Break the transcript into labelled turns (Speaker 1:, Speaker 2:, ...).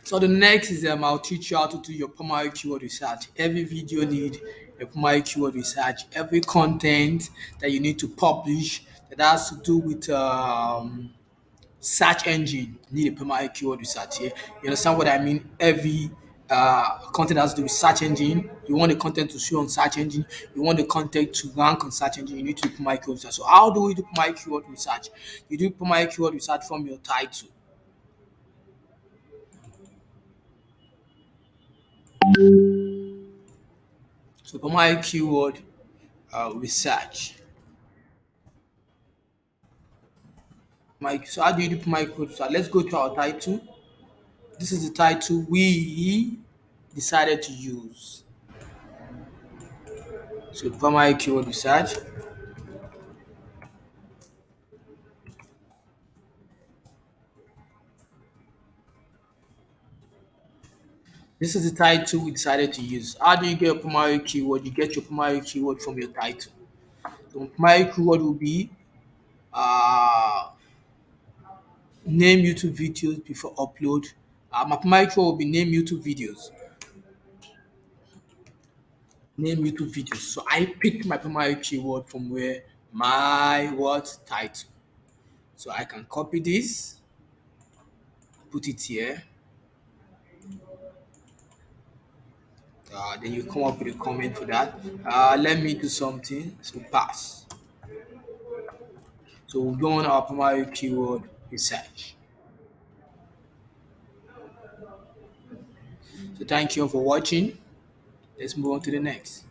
Speaker 1: So the next is I'll teach you how to do your primary keyword research. Every video need a primary keyword research. Every content that you need to publish that has to do with search engine need a primary keyword research. Yeah, you understand what I mean? Every content has to do with search engine. You want the content to show on search engine. You want the content to rank on search engine. You need to do primary keyword research. So how do we do primary keyword research? You do primary keyword research from your title. So primary keyword research. So how do you do primary keyword research? Let's go to our title. This is the title we decided to use. So primary keyword research. This is the title we decided to use. How do you get a primary keyword? You get your primary keyword from your title. So primary keyword will be uh, name YouTube videos before upload. My primary keyword will be name YouTube videos. Name YouTube videos. So I picked my primary keyword from where my what title. So I can copy this, put it here. Then you come up with a comment for that. Let me do something. So pass. So we'll go on our primary keyword research. So thank you for watching. Let's move on to the next.